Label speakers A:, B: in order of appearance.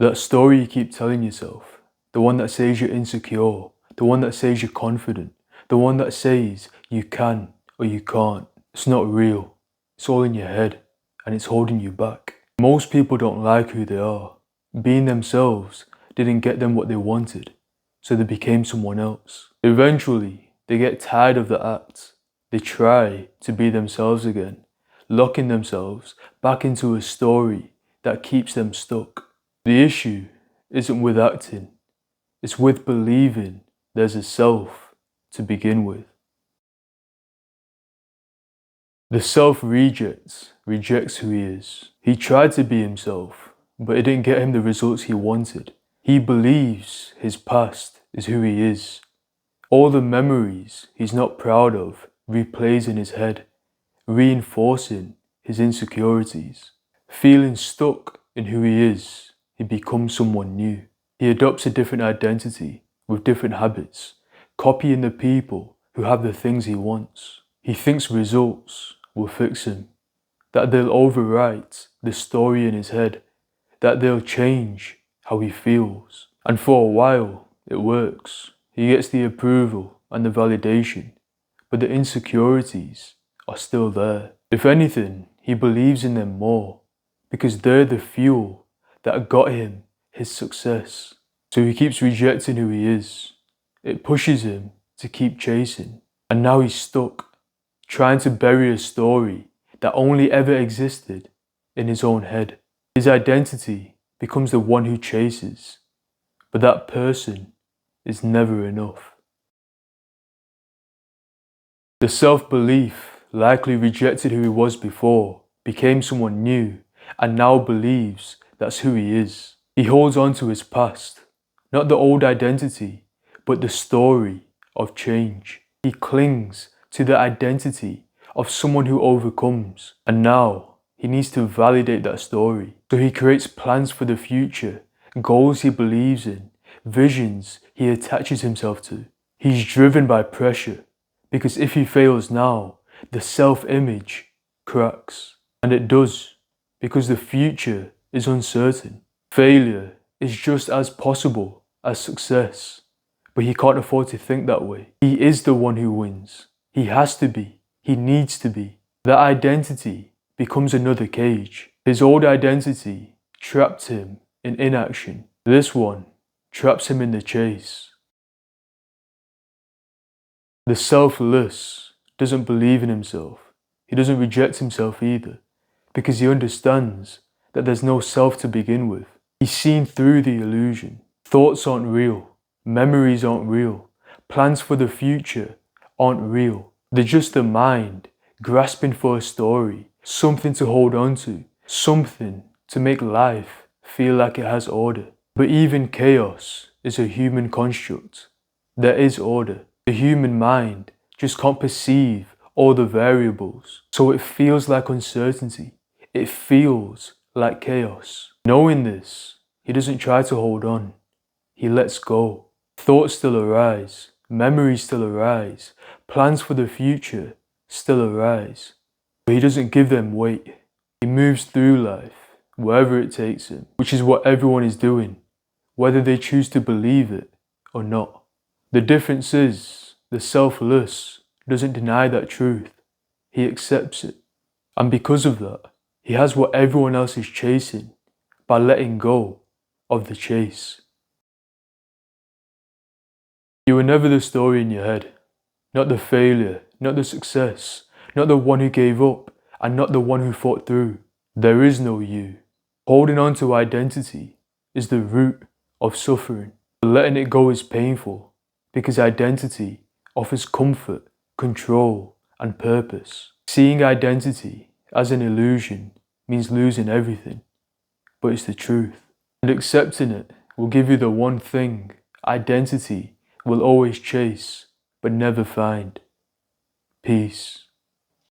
A: That story you keep telling yourself, the one that says you're insecure, the one that says you're confident, the one that says you can or you can't, it's not real. It's all in your head and it's holding you back. Most people don't like who they are. Being themselves didn't get them what they wanted, so they became someone else. Eventually, they get tired of the act. They try to be themselves again, locking themselves back into a story that keeps them stuck. The issue isn't with acting, it's with believing there's a self to begin with. The self rejects who he is. He tried to be himself, but it didn't get him the results he wanted. He believes his past is who he is. All the memories he's not proud of replays in his head, reinforcing his insecurities. Feeling stuck in who he is, he becomes someone new. He adopts a different identity with different habits, copying the people who have the things he wants. He thinks results will fix him, that they'll overwrite the story in his head, that they'll change how he feels. And for a while, it works. He gets the approval and the validation, but the insecurities are still there. If anything, he believes in them more, because they're the fuel that got him his success. So he keeps rejecting who he is. It pushes him to keep chasing. And now he's stuck, trying to bury a story that only ever existed in his own head. His identity becomes the one who chases, but that person is never enough. The self-belief likely rejected who he was before, became someone new, and now believes that's who he is. He holds on to his past, not the old identity, but the story of change. He clings to the identity of someone who overcomes, and now he needs to validate that story. So he creates plans for the future, goals he believes in, visions he attaches himself to. He's driven by pressure, because if he fails now, the self-image cracks. And it does, because the future is uncertain. Failure is just as possible as success, but he can't afford to think that way. He is the one who wins. He has to be. He needs to be. That identity becomes another cage. His old identity trapped him in inaction. This one traps him in the chase. The selfless doesn't believe in himself. He doesn't reject himself either, because he understands that there's no self to begin with. He's seen through the illusion. Thoughts aren't real. Memories aren't real. Plans for the future aren't real. They're just the mind grasping for a story, something to hold on to, something to make life feel like it has order. But even chaos is a human construct. There is order. The human mind just can't perceive all the variables, so it feels like uncertainty. It feels like chaos. Knowing this, he doesn't try to hold on. He lets go. Thoughts still arise, memories still arise, plans for the future still arise. But he doesn't give them weight. He moves through life, wherever it takes him, which is what everyone is doing, whether they choose to believe it or not. The difference is, the selfless doesn't deny that truth. He accepts it. And because of that, he has what everyone else is chasing by letting go of the chase. You were never the story in your head, not the failure, not the success, not the one who gave up, and not the one who fought through. There is no you. Holding on to identity is the root of suffering. Letting it go is painful, because identity offers comfort, control, and purpose. Seeing identity as an illusion means losing everything, but it's the truth. And accepting it will give you the one thing identity will always chase, but never find: peace.